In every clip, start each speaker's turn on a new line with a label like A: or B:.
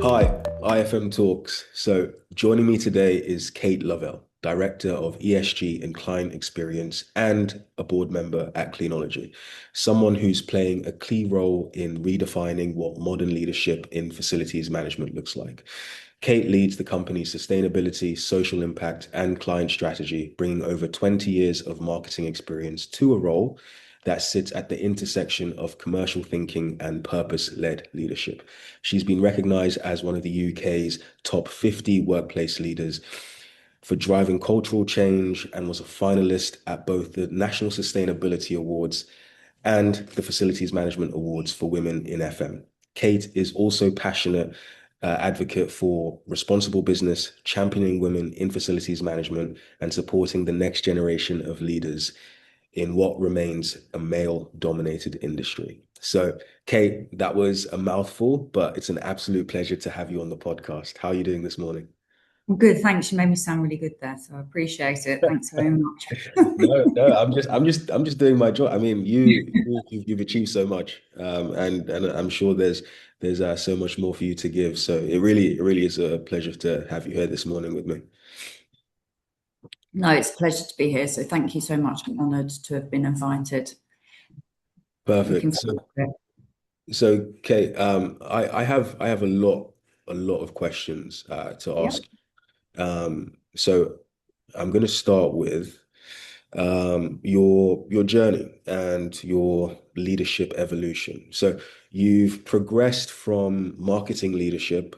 A: Hi, IFM Talks. So joining me today is Kate Lovell, Director of ESG and Client Experience and a board member at Cleanology, someone who's playing a key role in redefining what modern leadership in facilities management looks like. Kate leads the company's sustainability, social impact, and client strategy, bringing over 20 years of marketing experience to a role that sits at the intersection of commercial thinking and purpose-led leadership. She's been recognized as one of the UK's top 50 workplace leaders for driving cultural change and was a finalist at both the National Sustainability Awards and the Facilities Management Awards for Women in FM. Kate is also passionate advocate for responsible business, championing women in facilities management, and supporting the next generation of leaders in what remains a male-dominated industry. So, Kate, that was a mouthful, but it's an absolute pleasure to have you on the podcast. How are you doing this morning?
B: Good, thanks. You made me sound really good there, so I appreciate it. Thanks very much.
A: No, I'm just doing my job. I mean, you've achieved so much, and I'm sure there's so much more for you to give. So it really is a pleasure to have you here this morning with me.
B: No, it's a pleasure to be here. So thank you so much. I'm honoured to have been invited. Looking
A: Perfect.
B: forward to it.
A: So, Kate, I have a lot of questions to
B: Yeah.
A: ask. So I'm going to start with your journey and your leadership evolution. So you've progressed from marketing leadership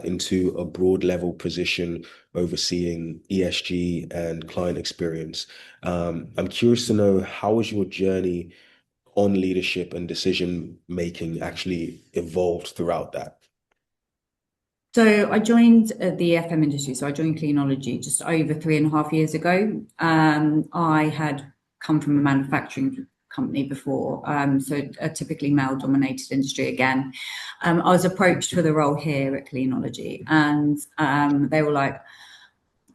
A: into a broad level position overseeing ESG and client experience. I'm curious to know, how has your journey on leadership and decision making actually evolved throughout that?
B: So I joined the FM industry. So I joined Cleanology just over 3.5 years ago. I had come from a manufacturing company before, so a typically male-dominated industry again. I was approached for the role here at Cleanology, and they were like,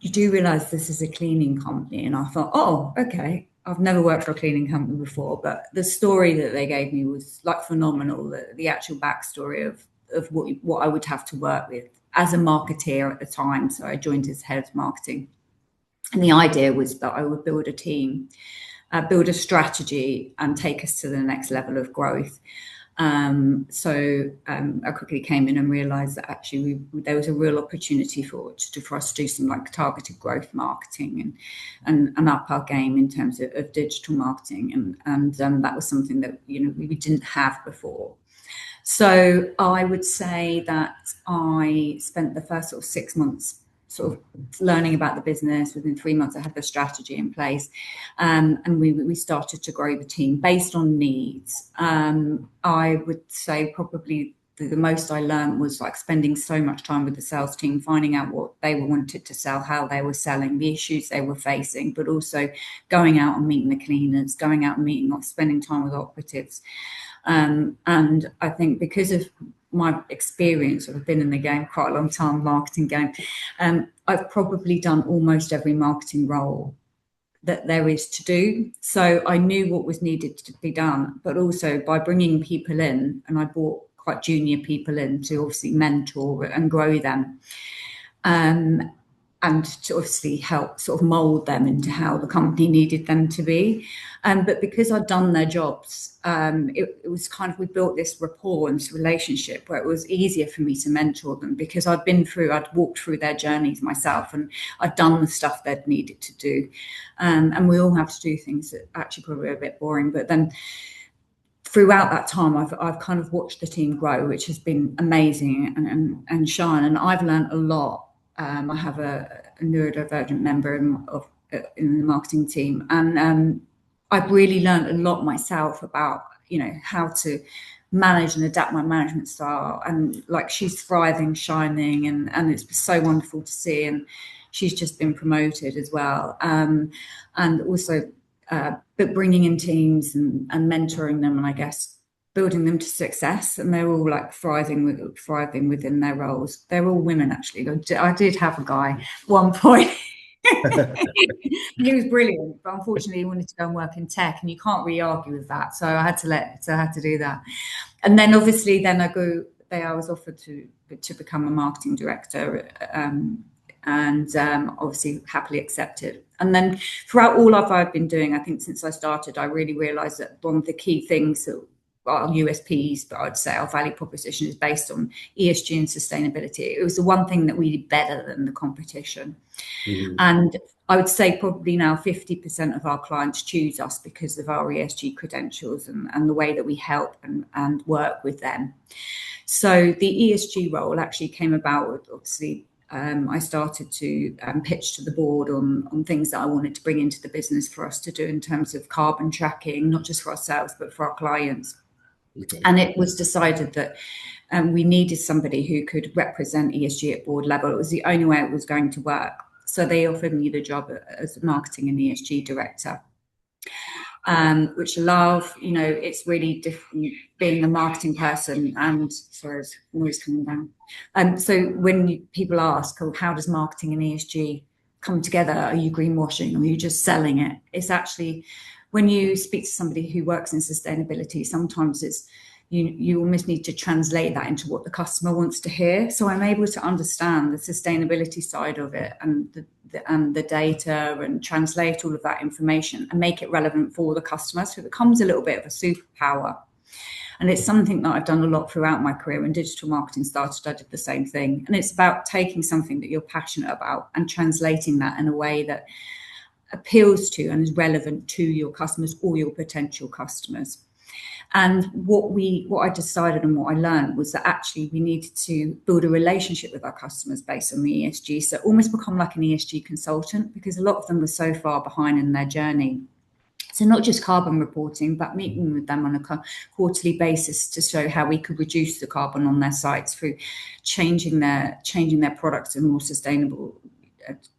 B: "You do realise this is a cleaning company?" And I thought, "Oh, okay." I've never worked for a cleaning company before, but the story that they gave me was like phenomenal. The actual backstory of what I would have to work with as a marketeer at the time. So I joined as head of marketing, and the idea was that I would build a team, build a strategy, and take us to the next level of growth. I quickly came in and realised that actually there was a real opportunity for us to do some like targeted growth marketing and up our game in terms of digital marketing, and that was something that we didn't have before. So I would say that I spent the first sort of 6 months sort of learning about the business. Within 3 months, I had the strategy in place, and we started to grow the team based on needs. I would say probably the most I learned was like spending so much time with the sales team, finding out what they wanted to sell, how they were selling, the issues they were facing, but also going out and meeting the cleaners, going out and meeting, like spending time with operatives. And I think because of my experience, I've been in the game quite a long time, marketing game, I've probably done almost every marketing role that there is to do. So I knew what was needed to be done, but also by bringing people in, and I brought quite junior people in to obviously mentor and grow them. And to obviously help sort of mold them into how the company needed them to be. But because I'd done their jobs, it was kind of, we built this rapport and this relationship where it was easier for me to mentor them because I'd walked through their journeys myself, and I'd done the stuff they'd needed to do. And we all have to do things that actually probably are a bit boring, but then throughout that time, I've kind of watched the team grow, which has been amazing and shine. And I've learned a lot. I have a neurodivergent member in the marketing team, and I've really learned a lot myself about how to manage and adapt my management style. And like, she's thriving, shining, and it's so wonderful to see. And she's just been promoted as well, and also but bringing in teams and mentoring them, and I guess building them to success, and they're all like thriving within their roles. They're all women, actually. I did have a guy at one point. He was brilliant, but unfortunately he wanted to go and work in tech, and you can't really argue with that. So I had to do that. And then obviously then day I was offered to become a marketing director, and obviously happily accepted. And then throughout all of I've been doing, I think since I started, I really realised that one of the key things that our USPs, but I'd say our value proposition is based on ESG and sustainability. It was the one thing that we did better than the competition.
A: Mhm.
B: And I would say probably now 50% of our clients choose us because of our ESG credentials and the way that we help and work with them. So the ESG role actually came about, obviously, I started to pitch to the board on things that I wanted to bring into the business for us to do in terms of carbon tracking, not just for ourselves, but for our clients.
A: Okay.
B: And it was decided that we needed somebody who could represent ESG at board level. It was the only way it was going to work. So they offered me the job as marketing and ESG director. Which I love, it's really different being a marketing person. And sorry, there's noise coming down. So when people ask, oh, how does marketing and ESG come together? Are you greenwashing or are you just selling it? It's actually, when you speak to somebody who works in sustainability, sometimes it's, you almost need to translate that into what the customer wants to hear. So I'm able to understand the sustainability side of it and the data and translate all of that information and make it relevant for the customer. So it becomes a little bit of a superpower. And it's something that I've done a lot throughout my career. When digital marketing started, I did the same thing. And it's about taking something that you're passionate about and translating that in a way that appeals to and is relevant to your customers or your potential customers. And what I decided and what I learned was that actually we needed to build a relationship with our customers based on the ESG. So almost become like an ESG consultant, because a lot of them were so far behind in their journey. So not just carbon reporting, but meeting with them on a quarterly basis to show how we could reduce the carbon on their sites through changing their products to more sustainable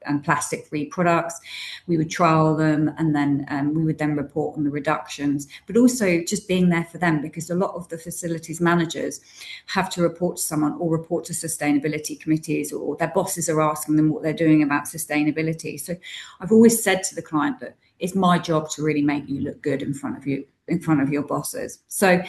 B: and plastic-free products. We would trial them, and then we would then report on the reductions, but also just being there for them, because a lot of the facilities managers have to report to someone or report to sustainability committees, or their bosses are asking them what they're doing about sustainability. So I've always said to the client that it's my job to really make you look good in front of your bosses. So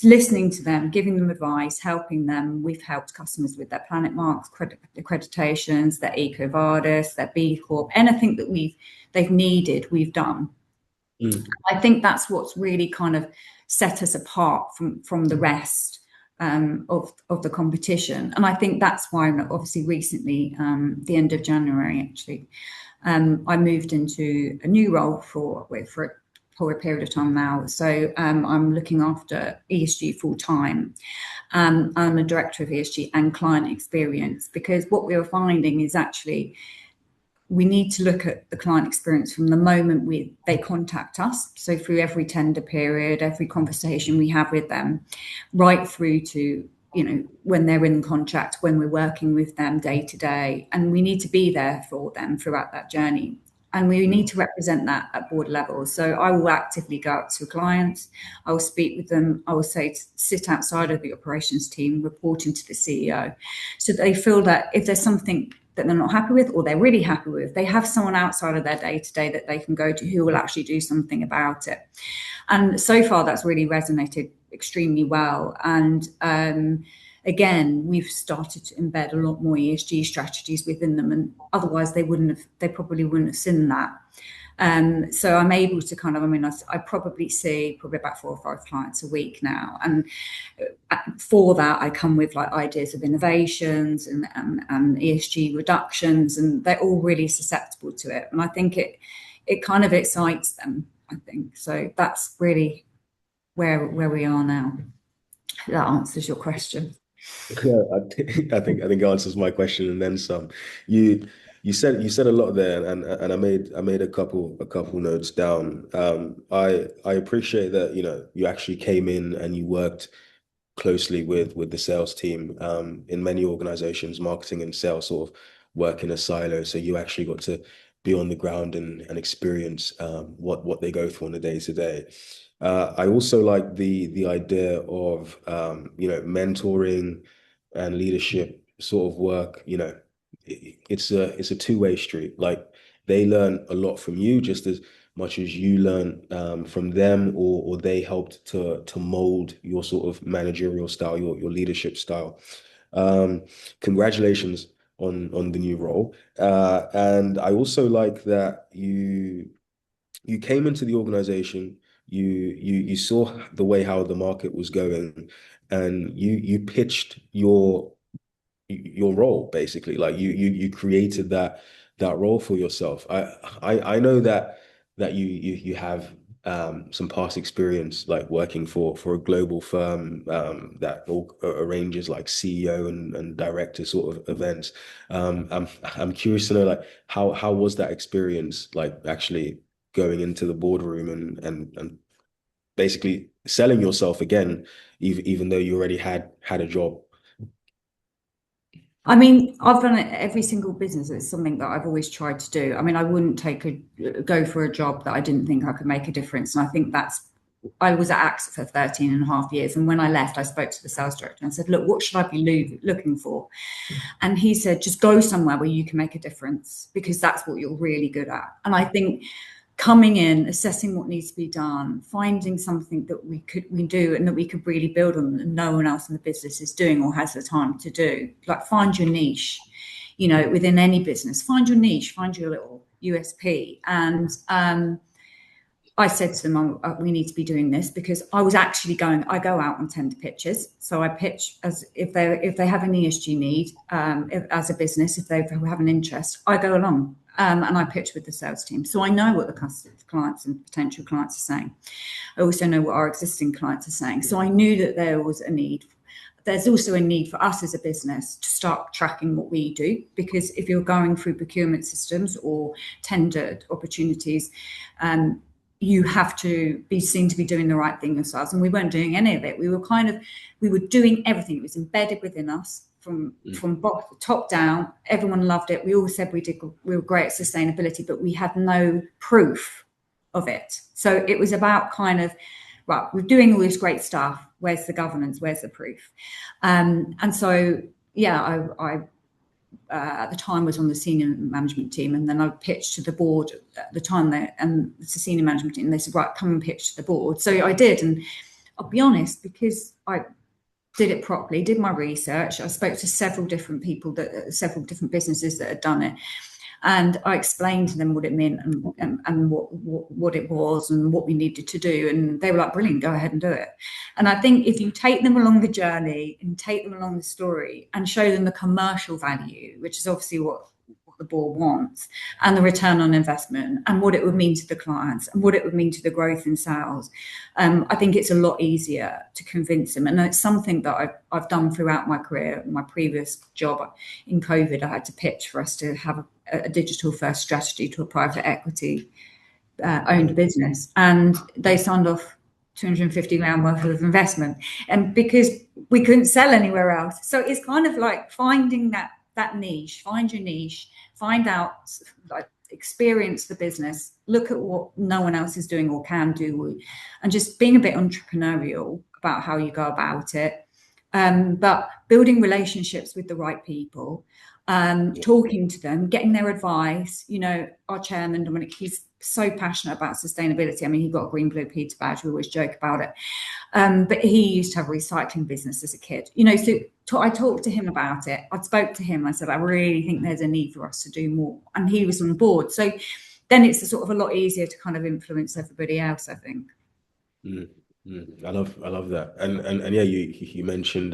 B: listening to them, giving them advice, helping them. We've helped customers with their Planet Marks accreditations, their EcoVadis, their B Corp, anything that they've needed, we've done. I think that's what's really kind of set us apart from the rest of the competition. And I think that's why, obviously, recently, the end of January, actually, I moved into a new role for a period of time now. So I'm looking after ESG full time. I'm a director of ESG and Client Experience, because what we were finding is actually we need to look at the client experience from the moment they contact us. So through every tender period, every conversation we have with them, right through to when they're in contract, when we're working with them day to day, and we need to be there for them throughout that journey. And we need to represent that at board level. So I will actively go out to clients. I will speak with them. I will say sit outside of the operations team, reporting to the CEO, so they feel that if there's something that they're not happy with or they're really happy with, they have someone outside of their day-to-day that they can go to who will actually do something about it. And so far, that's really resonated extremely well. And again, we've started to embed a lot more ESG strategies within them, and otherwise they probably wouldn't have seen that. So I'm able to I probably see about 4 or 5 clients a week now. And for that, I come with like ideas of innovations and ESG reductions, and they're all really susceptible to it. And I think it kind of excites them, I think. So that's really where we are now. That answers your question.
A: Yeah, I think it answers my question and then some. You you said a lot there, and I made a couple notes down. I appreciate that you actually came in and you worked closely with the sales team. In many organizations, marketing and sales sort of work in a silo, so you actually got to be on the ground and experience what they go through on a day to day. I also like the idea of mentoring and leadership sort of work. It's a two-way street. Like, they learn a lot from you, just as much as you learned from them, or they helped to mold your sort of managerial style, your leadership style. Um, Congratulations on the new role. And I also like that you came into the organization, you saw the way how the market was going, and you pitched your role basically. Like you created that role for yourself. I know that you have some past experience like working for a global firm that arranges like CEO and director sort of events. I'm curious to know like how was that experience like actually going into the boardroom and basically selling yourself again, even though you already had a job.
B: I mean, I've done it every single business. It's something that I've always tried to do. I mean, I wouldn't go for a job that I didn't think I could make a difference. And I think I was at AXA for 13 and a half years. And when I left, I spoke to the sales director and said, look, what should I be looking for? And he said, just go somewhere where you can make a difference, because that's what you're really good at. And I think coming in, assessing what needs to be done, finding something that we do and that we could really build on that no one else in the business is doing or has the time to do. Like, find your niche, within any business. Find your niche, find your little USP. And I said to them, we need to be doing this, because I was actually I go out on tender pitches. So I pitch as if they have an ESG need, as a business, if they have an interest, I go along. And I pitch with the sales team. So I know what the clients and potential clients are saying. I also know what our existing clients are saying. So I knew that there was a need. There's also a need for us as a business to start tracking what we do, because if you're going through procurement systems or tendered opportunities, you have to be seen to be doing the right thing yourselves. And we weren't doing any of it. We were doing everything. It was embedded within us. From top down, everyone loved it. We all said we were great at sustainability, but we had no proof of it. So it was about kind of, right, we're doing all this great stuff. Where's the governance? Where's the proof? And so, yeah, I at the time was on the senior management team, and then I pitched to the board at the time there, and it's the senior management team. And they said, right, come and pitch to the board. So I did, and I'll be honest, because I did it properly, did my research. I spoke to several different people, several different businesses that had done it. And I explained to them what it meant and what it was and what we needed to do. And they were like, brilliant, go ahead and do it. And I think if you take them along the journey and take them along the story and show them the commercial value, which is obviously what the board wants, and the return on investment, and what it would mean to the clients, and what it would mean to the growth in sales, I think it's a lot easier to convince them. And it's something that I've done throughout my career. My previous job in COVID, I had to pitch for us to have a digital first strategy to a private equity owned business, and they signed off 250 grand worth of investment, and because we couldn't sell anywhere else. So it's kind of like finding that niche. Find your niche, find out, like, experience the business, look at what no one else is doing or can do, and just being a bit entrepreneurial about how you go about it. But building relationships with the right people, talking to them, getting their advice. Our chairman, Dominic, he's so passionate about sustainability. I mean, he got a green, blue, Peter badge. We always joke about it. But he used to have a recycling business as a kid. So I talked to him about it. I spoke to him. I said, I really think there's a need for us to do more. And he was on board. So then it's sort of a lot easier to kind of influence everybody else, I think.
A: Mm, I love that. And yeah, you mentioned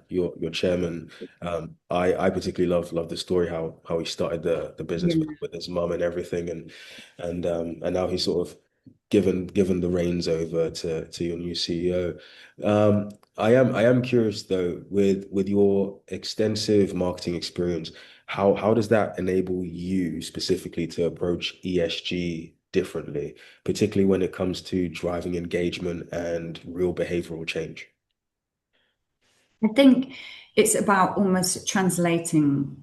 A: your chairman. I particularly love the story how he started the business
B: Yeah.
A: with his mum and everything, and now he's sort of given the reins over to your new CEO. I am curious though, with your extensive marketing experience, how does that enable you specifically to approach ESG differently, particularly when it comes to driving engagement and real behavioral change?
B: I think it's about almost translating.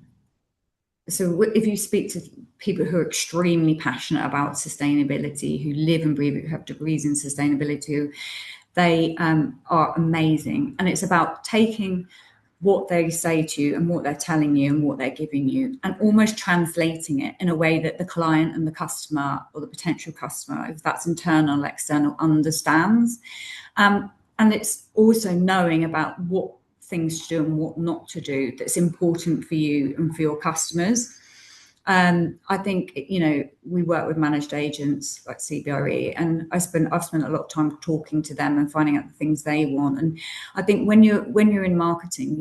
B: So if you speak to people who are extremely passionate about sustainability, who live and breathe it, who have degrees in sustainability, they are amazing. And it's about taking what they say to you and what they're telling you and what they're giving you, and almost translating it in a way that the client and the customer, or the potential customer, if that's internal or external, understands. And it's also knowing about what things to do and what not to do that's important for you and for your customers. I think, we work with managed agents like CBRE, and I've spent a lot of time talking to them and finding out the things they want. And I think when you're in marketing,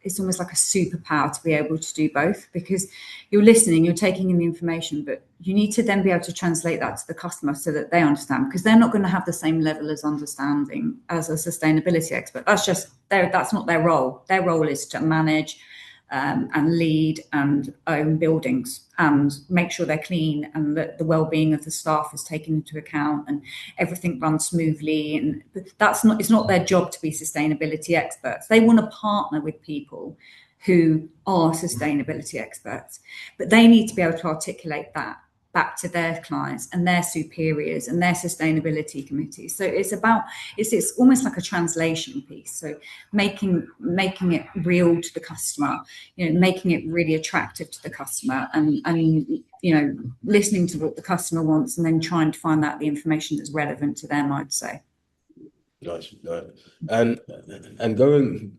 B: it's almost like a superpower to be able to do both, because you're listening, you're taking in the information, but you need to then be able to translate that to the customer so that they understand, because they're not going to have the same level of understanding as a sustainability expert. That's not their role. Their role is to manage and lead and own buildings and make sure they're clean, and that the well-being of the staff is taken into account and everything runs smoothly. And it's not their job to be sustainability experts. They want to partner with people who are sustainability experts, but they need to be able to articulate that back to their clients and their superiors and their sustainability committees. So it's almost like a translation piece. So making it real to the customer, making it really attractive to the customer, and listening to what the customer wants, and then trying to find out the information that's relevant to them, I'd say.
A: Nice. And going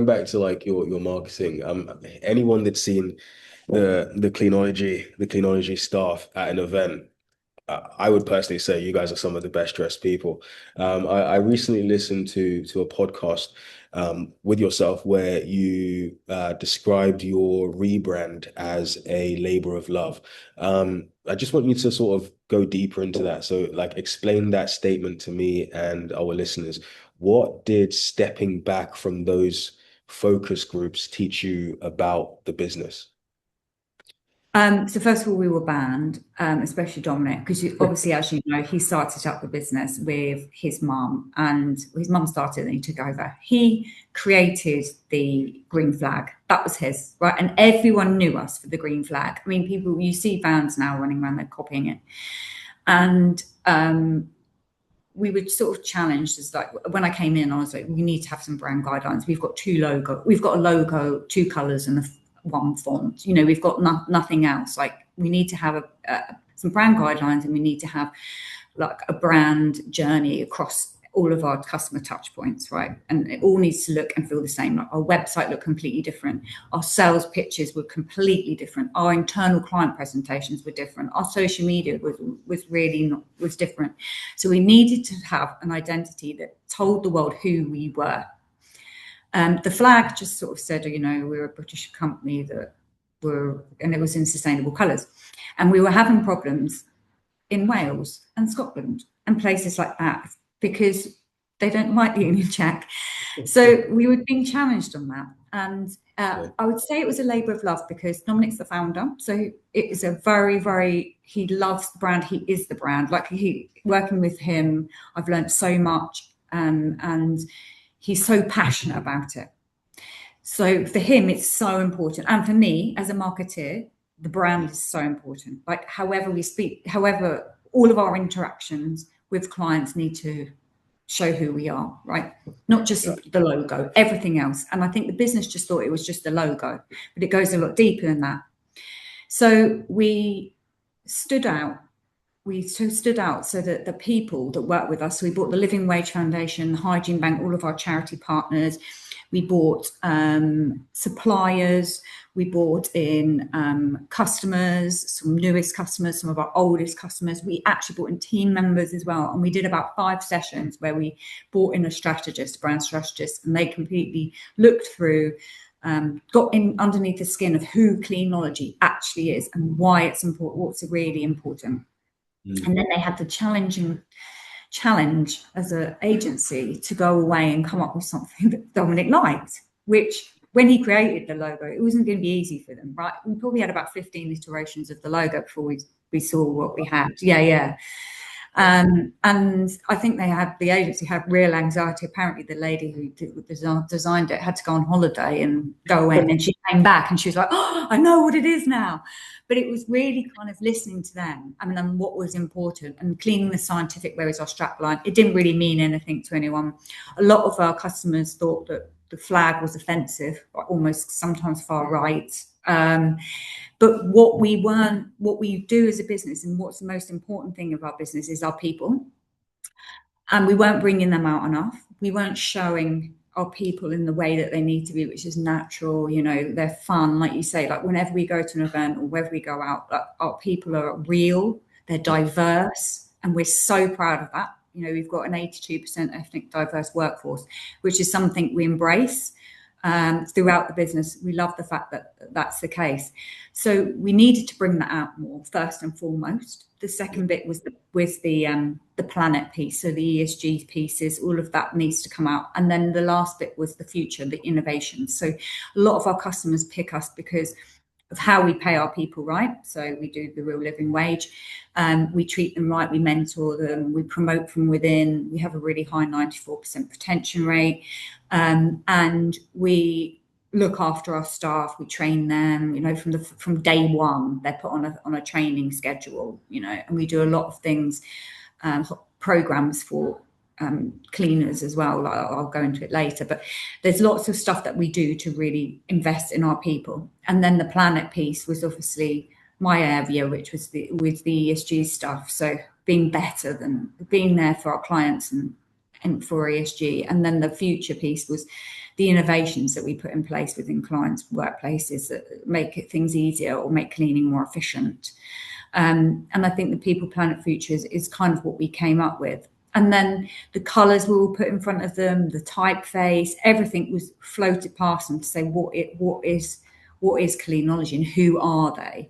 A: back to like your marketing, anyone that's seen the Cleanology staff at an event, I would personally say you guys are some of the best dressed people. I recently listened to a podcast with yourself where you described your rebrand as a labor of love. I just want you to sort of go deeper into that. So like explain that statement to me and our listeners. What did stepping back from those focus groups teach you about the business?
B: So first of all, we were banned, especially Dominic, because obviously, as you know, he started up the business with his mum, and his mum started and he took over. He created the green flag. That was his, right? And everyone knew us for the green flag. I mean, you see vans now running around, they're copying it. And we were sort of challenged, as like, when I came in, I was like, we need to have some brand guidelines. We've got a logo, 2 colors and one font. We've got nothing else. Like, we need to have some brand guidelines, and we need to have like a brand journey across all of our customer touch points, right? And it all needs to look and feel the same. Like, our website looked completely different. Our sales pitches were completely different. Our internal client presentations were different. Our social media was different. So we needed to have an identity that told the world who we were. The flag just sort of said, we're a British company and it was in sustainable colours. And we were having problems in Wales and Scotland and places like that, because they don't like the Union Jack. So we were being challenged on that. And I would say it was a labour of love, because Dominic's the founder. So it is a very, very, he loves the brand. He is the brand. Like, working with him, I've learned so much. And he's so passionate about it. So for him, it's so important. And for me, as a marketeer, the brand is so important. Like, however we speak, however, all of our interactions with clients need to show who we are, right? Not just the logo, everything else. And I think the business just thought it was just the logo, but it goes a lot deeper than that. So we stood out. So that the people that work with us, so we bought the Living Wage Foundation, the Hygiene Bank, all of our charity partners. We bought suppliers. We brought in customers, some newest customers, some of our oldest customers. We actually brought in team members as well. And we did about 5 sessions where we brought in a brand strategist, and they completely looked through, got in underneath the skin of who Cleanology actually is and why it's important, what's really important. And then they had the challenge as an agency to go away and come up with something that Dominic liked, which, when he created the logo, it wasn't going to be easy for them, right? We probably had about 15 iterations of the logo before we saw what we had. Yeah. And I think the agency had real anxiety. Apparently the lady who designed it had to go on holiday and go away, and then she came back and she was like, oh, I know what it is now. But it was really kind of listening to them and what was important, and cleaning the scientific way was our strapline. It didn't really mean anything to anyone. A lot of our customers thought that the flag was offensive, almost sometimes far right. But what we do as a business, and what's the most important thing of our business, is our people. And we weren't bringing them out enough. We weren't showing our people in the way that they need to be, which is natural. They're fun, like you say. Like whenever we go to an event or wherever we go out, like, our people are real, they're diverse, and we're so proud of that. We've got an 82% ethnic diverse workforce, which is something we embrace throughout the business. We love the fact that that's the case. So we needed to bring that out more, first and foremost. The second bit was the planet piece, so the ESG pieces, all of that needs to come out. And then the last bit was the future, the innovation. So a lot of our customers pick us because of how we pay our people, right? So we do the real living wage. We treat them right, we mentor them, we promote from within, we have a really high 94% retention rate, and we look after our staff, we train them, from day one, they're put on a training schedule, and we do a lot of things, programs for cleaners as well. I'll go into it later, but there's lots of stuff that we do to really invest in our people. And then the planet piece was obviously my area, which was with the ESG stuff. So being better than being there for our clients and for ESG. And then the future piece was the innovations that we put in place within clients' workplaces that make things easier or make cleaning more efficient. And I think the people, planet, future is kind of what we came up with. And then the colours were all put in front of them, the typeface, everything was floated past them to say what is Cleanology and who are they.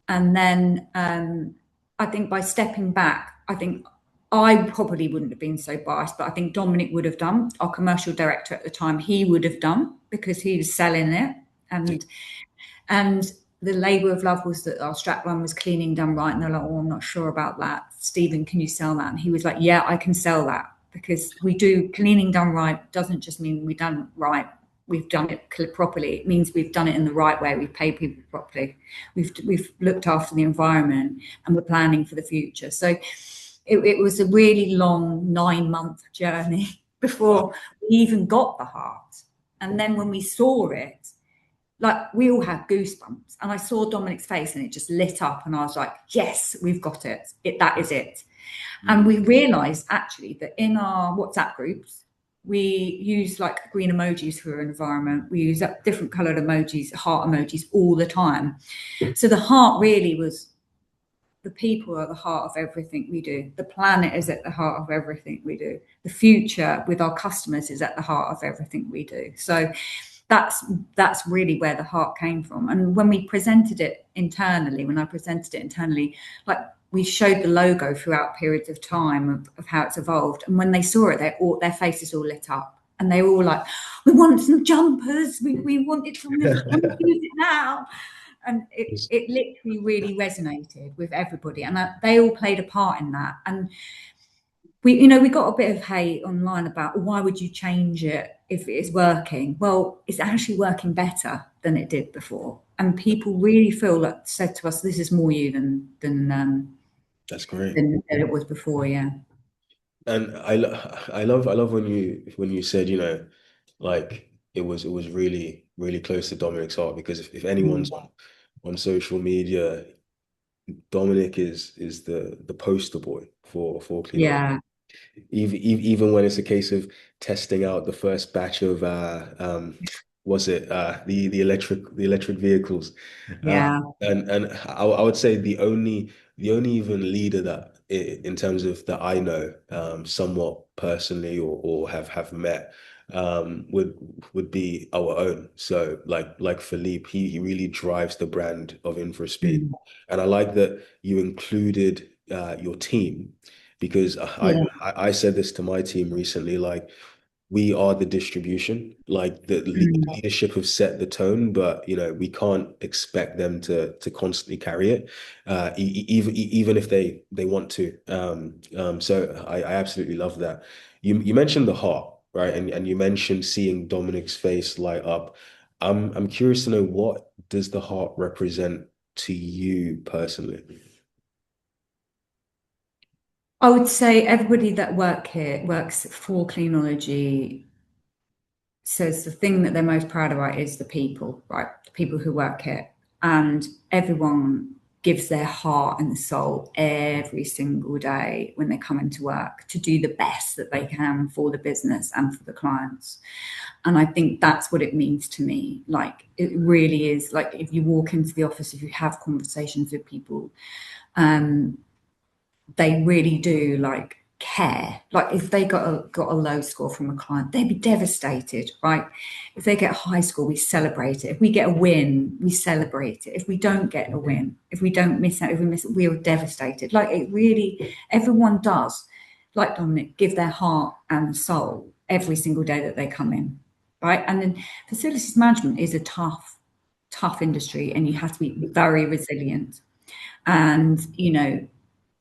B: And then I think by stepping back, I think I probably wouldn't have been so biased, but I think Dominic would have done, our commercial director at the time, he would have done, because he was selling it. And the labour of love was that our strapline was cleaning done right. And they're like, oh, I'm not sure about that. Stephen, can you sell that? And he was like, yeah, I can sell that, because we do cleaning done right. Doesn't just mean we've done it right. We've done it properly. It means we've done it in the right way. We've paid people properly. We've looked after the environment, and we're planning for the future. So it was a really long 9-month journey before we even got the heart. And then when we saw it, like, we all had goosebumps, and I saw Dominic's face and it just lit up, and I was like, yes, we've got it. That is it. And we realized actually that in our WhatsApp groups, we use like green emojis for our environment. We use different colored emojis, heart emojis all the time. So the heart really was, the people are the heart of everything we do. The planet is at the heart of everything we do. The future with our customers is at the heart of everything we do. So that's really where the heart came from. And when I presented it internally, like, we showed the logo throughout periods of time of how it's evolved. And when they saw it, their faces all lit up, and they were all like, we want some jumpers. We want it from this. We want to use it now. And it literally really resonated with everybody. And they all played a part in that. And we got a bit of hate online about, why would you change it if it is working? Well, it's actually working better than it did before. And people really said to us, this is more you than
A: That's great.
B: than it was before, yeah.
A: And I love when you said, like, it was really, really close to Dominic's heart, because if anyone's on social media, Dominic is the poster boy for Cleanology.
B: Yeah.
A: Even when it's a case of testing out the first batch of was it the electric vehicles.
B: Yeah.
A: And I would say the only even leader that in terms of that I know somewhat personally or have met would be our own. So like Philippe, he really drives the brand of Infraspeak. And I like that you included your team, because I said this to my team recently, like, we are the distribution, like the leadership have set the tone, but we can't expect them to constantly carry it, even if they want to. So I absolutely love that. You mentioned the heart, right? And you mentioned seeing Dominic's face light up. I'm curious to know, what does the heart represent to you personally?
B: I would say everybody that works for Cleanology says the thing that they're most proud about is the people, right? The people who work here. And everyone gives their heart and soul every single day when they come into work to do the best that they can for the business and for the clients. And I think that's what it means to me. Like, it really is, like, if you walk into the office, if you have conversations with people, they really do, like, care. Like, if they got a low score from a client, they'd be devastated, right? If they get a high score, we celebrate it. If we get a win, we celebrate it. If we don't get a win, if we don't miss out, if we miss it, we are devastated. Like, it really, everyone does, like Dominic, give their heart and soul every single day that they come in, right? And then facilities management is a tough industry, and you have to be very resilient. And,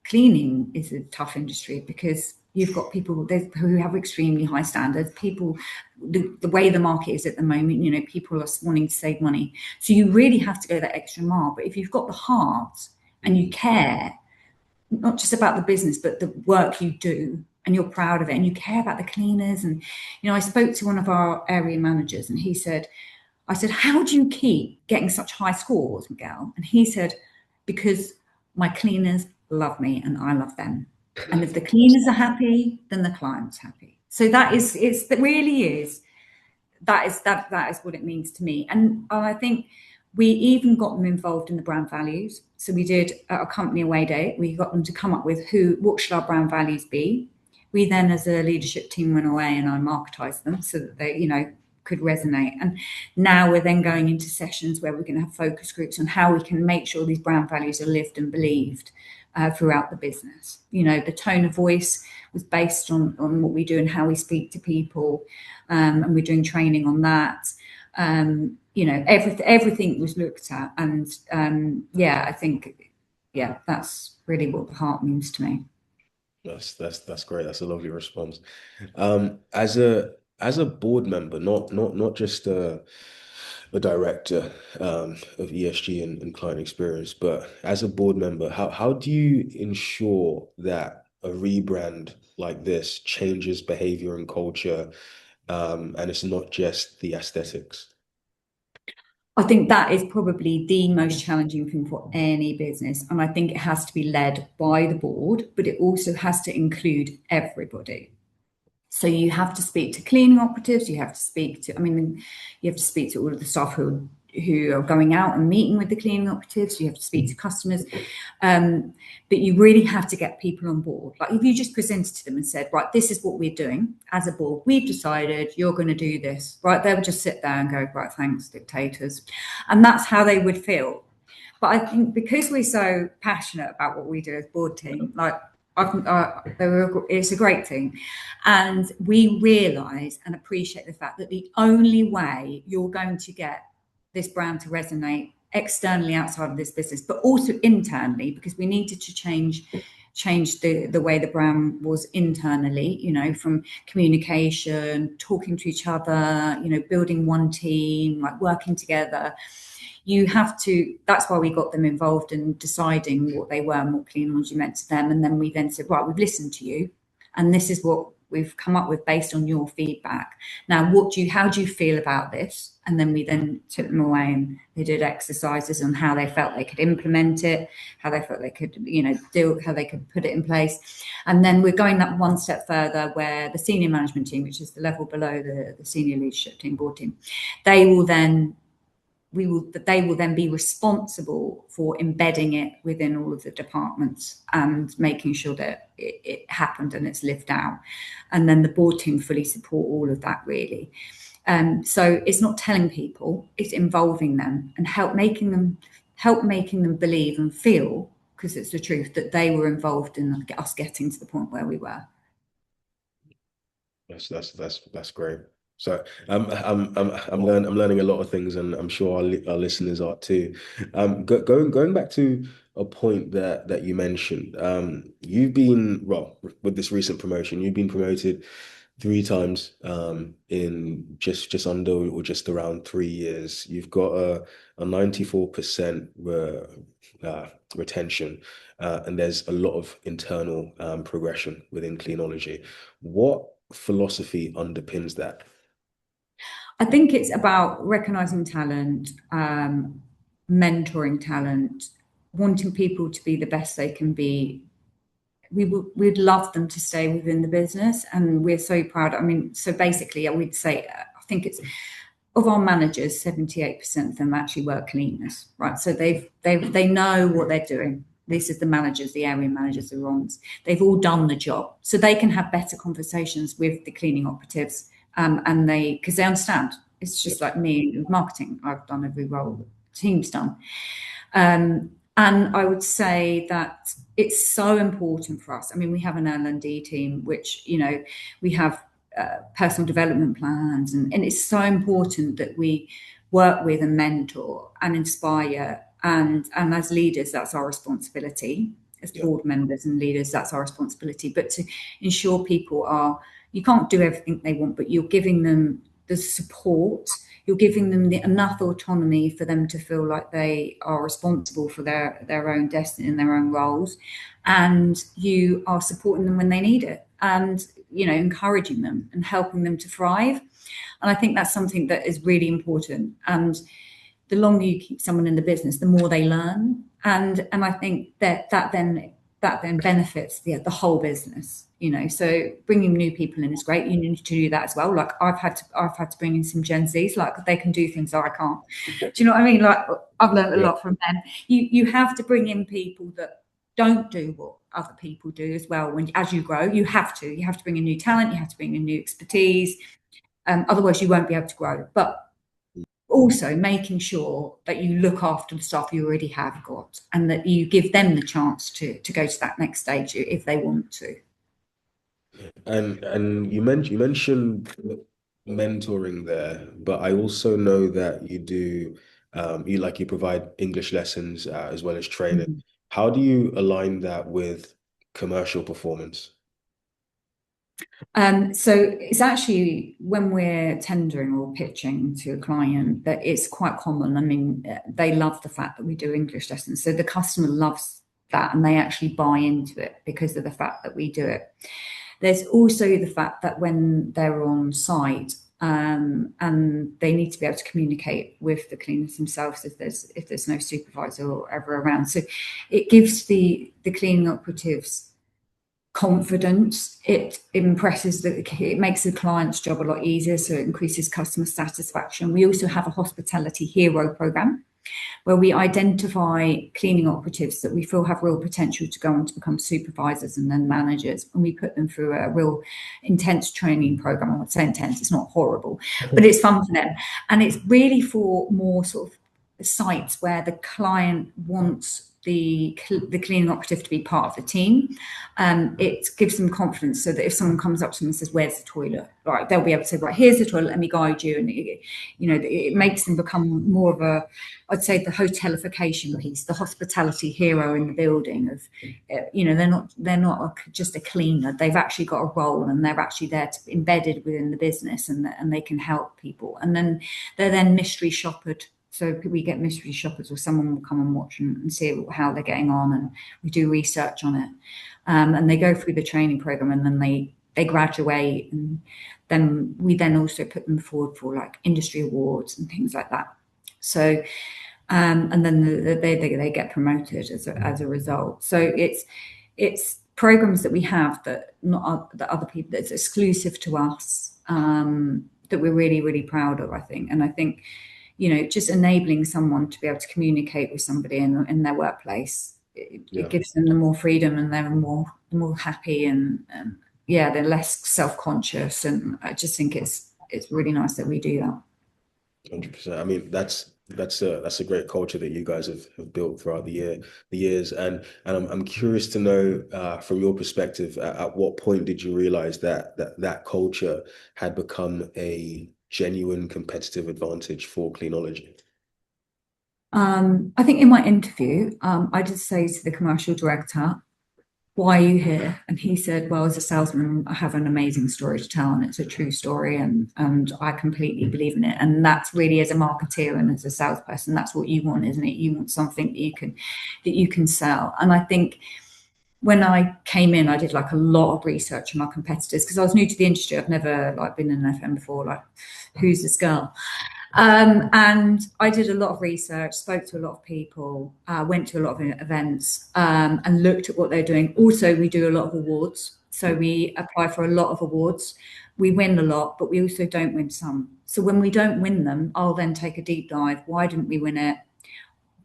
B: cleaning is a tough industry because you've got people who have extremely high standards. People, the way the market is at the moment, people are wanting to save money. So you really have to go that extra mile. But if you've got the heart and you care, not just about the business, but the work you do, and you're proud of it, and you care about the cleaners. And, I spoke to one of our area managers, and I said, how do you keep getting such high scores, Miguel? And he said, because my cleaners love me and I love them. And if the cleaners are happy, then the client's happy. So that is what it means to me. And I think we even got them involved in the brand values. So we did at a company away day, we got them to come up with what should our brand values be. We then, as a leadership team, went away and I marketized them so that they, could resonate. And now we're then going into sessions where we're going to have focus groups on how we can make sure these brand values are lived and believed throughout the business. The tone of voice was based on what we do and how we speak to people, and we're doing training on that. Everything was looked at, and I think that's really what the heart means to me.
A: That's great. That's a lovely response. As a board member, not just a director of ESG and client experience, but as a board member, how do you ensure that a rebrand like this changes behavior and culture, and it's not just the aesthetics?
B: I think that is probably the most challenging thing for any business. And I think it has to be led by the board, but it also has to include everybody. So you have to speak to cleaning operatives, you have to speak to all of the staff who are going out and meeting with the cleaning operatives, you have to speak to customers. But you really have to get people on board. Like, if you just presented to them and said, right, this is what we're doing as a board, we've decided you're going to do this, right? They would just sit there and go, right, thanks, dictators. And that's how they would feel. But I think because we're so passionate about what we do as board team, like, it's a great thing. And we realise and appreciate the fact that the only way you're going to get this brand to resonate externally outside of this business, but also internally, because we needed to change the way the brand was internally, from communication, talking to each other, building one team, like working together. You have to, that's why we got them involved in deciding what they were and what Cleanology meant to them. And then we then said, right, we've listened to you, and this is what we've come up with based on your feedback. Now, how do you feel about this? And then we then took them away and they did exercises on how they felt they could implement it, how they felt they could, how they could put it in place. And then we're going that one step further, where the senior management team, which is the level below the senior leadership team, board team, they will then be responsible for embedding it within all of the departments and making sure that it happened and it's lived out. And then the board team fully support all of that, really. So it's not telling people, it's involving them and help making them believe and feel, because it's the truth, that they were involved in us getting to the point where we were.
A: That's great. So I'm learning a lot of things, and I'm sure our listeners are too. Going back to a point that you mentioned, you've been, well, with this recent promotion, you've been promoted 3 times in just under or just around 3 years. You've got a 94% retention, and there's a lot of internal progression within Cleanology. What philosophy underpins that?
B: I think it's about recognizing talent, mentoring talent, wanting people to be the best they can be. We'd love them to stay within the business, and we're so proud. I mean, so basically, I would say, I think it's of our managers, 78% of them actually work cleaners, right? So they know what they're doing. This is the managers, the area managers, the ROMs. They've all done the job, so they can have better conversations with the cleaning operatives, and because they understand. It's just like me with marketing. I've done every role the team's done. And I would say that it's so important for us. I mean, we have an L&D team, which, we have personal development plans, and it's so important that we work with and mentor and inspire. And as leaders, that's our responsibility. As board members and leaders, that's our responsibility. But to ensure you can't do everything they want, but you're giving them the support, you're giving them enough autonomy for them to feel like they are responsible for their own destiny and their own roles, and you are supporting them when they need it, and encouraging them and helping them to thrive. And I think that's something that is really important. And the longer you keep someone in the business, the more they learn, and I think that then benefits the whole business. So bringing new people in is great. You need to do that as well. Like I've had to bring in some Gen Zs, like they can do things that I can't. Do you know what I mean? Like I've learned a lot from them. You have to bring in people that don't do what other people do as well. As you grow, you have to bring in new talent. You have to bring in new expertise. Otherwise, you won't be able to grow. But also making sure that you look after the staff you already have got, and that you give them the chance to go to that next stage if they want to.
A: And you mentioned mentoring there, but I also know that you do you provide English lessons as well as training. Mm-hmm. How do you align that with commercial performance?
B: So it's actually when we're tendering or pitching to a client that it's quite common. I mean, they love the fact that we do English lessons. So the customer loves that, and they actually buy into it because of the fact that we do it. There's also the fact that when they're on site, and they need to be able to communicate with the cleaners themselves if there's no supervisor or ever around. So it gives the cleaning operatives confidence. It makes the client's job a lot easier, so it increases customer satisfaction. We also have a hospitality hero program where we identify cleaning operatives that we feel have real potential to go on to become supervisors and then managers, and we put them through a real intense training program. I would say intense, it's not horrible, but it's fun for them, and it's really for more sort of sites where the client wants the cleaning operative to be part of the team. It gives them confidence, so that if someone comes up to them and says, "Where's the toilet?" right, they'll be able to say, "Right, here's the toilet, let me guide you." And it makes them become more of I'd say the hotelification piece, the hospitality hero in the building. Of they're not just a cleaner, they've actually got a role, and they're actually there embedded within the business, and they can help people. And then they're then mystery shoppered. So we get mystery shoppers, or someone will come and watch and see how they're getting on, and we do research on it. And they go through the training program, and then they graduate, and then we also put them forward for like industry awards and things like that. So, and then they get promoted as a result. So it's programs that we have that other people, that's exclusive to us, that we're really, really proud of, I think. And I think, just enabling someone to be able to communicate with somebody in their workplace, it gives them the more freedom, and they're more happy, and they're less self-conscious. And I just think it's really nice that we do that.
A: 100%. I mean, that's a great culture that you guys have built throughout the years. And I'm curious to know, from your perspective, at what point did you realize that culture had become a genuine competitive advantage for Cleanology?
B: I think in my interview, I did say to the commercial director, "Why are you here?" And he said, "Well, as a salesman, I have an amazing story to tell, and it's a true story, and I completely believe in it." And that's really, as a marketeer and as a salesperson, that's what you want, isn't it? You want something that you can sell. And I think when I came in, I did like a lot of research on our competitors because I was new to the industry. I've never like been in an FM before. Like, who's this girl? And I did a lot of research, spoke to a lot of people, went to a lot of events, and looked at what they're doing. Also, we do a lot of awards. So we apply for a lot of awards. We win a lot, but we also don't win some. So when we don't win them, I'll then take a deep dive. Why didn't we win it?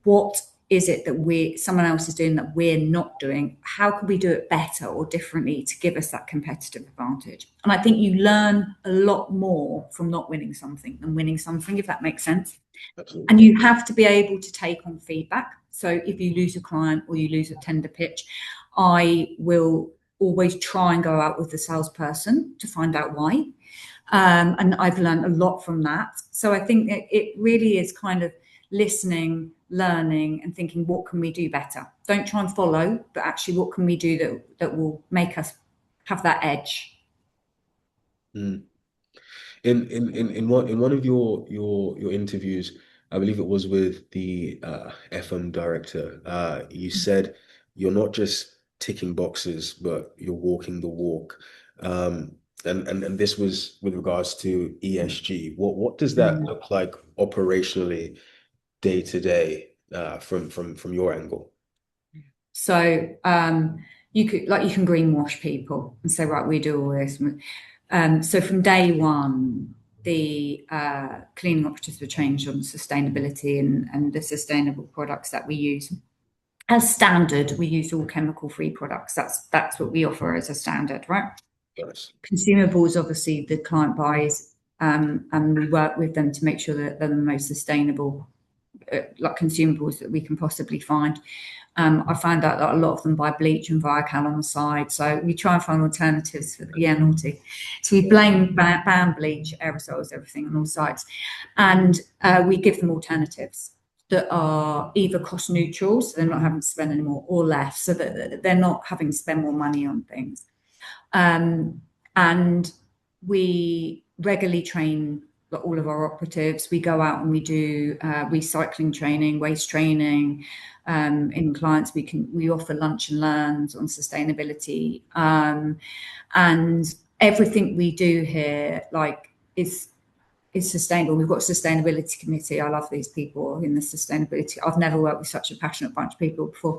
B: What is it that someone else is doing that we're not doing? How can we do it better or differently to give us that competitive advantage? And I think you learn a lot more from not winning something than winning something, if that makes sense.
A: Absolutely.
B: And you have to be able to take on feedback. So if you lose a client or you lose a tender pitch, I will always try and go out with the salesperson to find out why. And I've learned a lot from that. So I think it really is kind of listening, learning, and thinking, what can we do better? Don't try and follow, but actually, what can we do that will make us have that edge?
A: Mm. In one of your interviews, I believe it was with the FM director, you said you're not just ticking boxes, but you're walking the walk. And this was with regards to ESG. What does that look like operationally day to day, from your angle?
B: So you can greenwash people and say, right, we do all this. So from day one, the cleaning operatives were changed on sustainability and the sustainable products that we use. As standard, we use all chemical-free products. That's what we offer as a standard, right?
A: Yes.
B: Consumables, obviously, the client buys, and we work with them to make sure that they're the most sustainable, like consumables that we can possibly find. I found out that a lot of them buy bleach and Viacal on the side, so we try and find alternatives for naughty. So we ban bleach, aerosols, everything on all sides, and we give them alternatives that are either cost neutral, so they're not having to spend any more, or less, so that they're not having to spend more money on things. And we regularly train all of our operatives. We go out and we do recycling training, waste training. In clients, we offer lunch and learns on sustainability, and everything we do here is sustainable. We've got a sustainability committee. I love these people in the sustainability. I've never worked with such a passionate bunch of people before.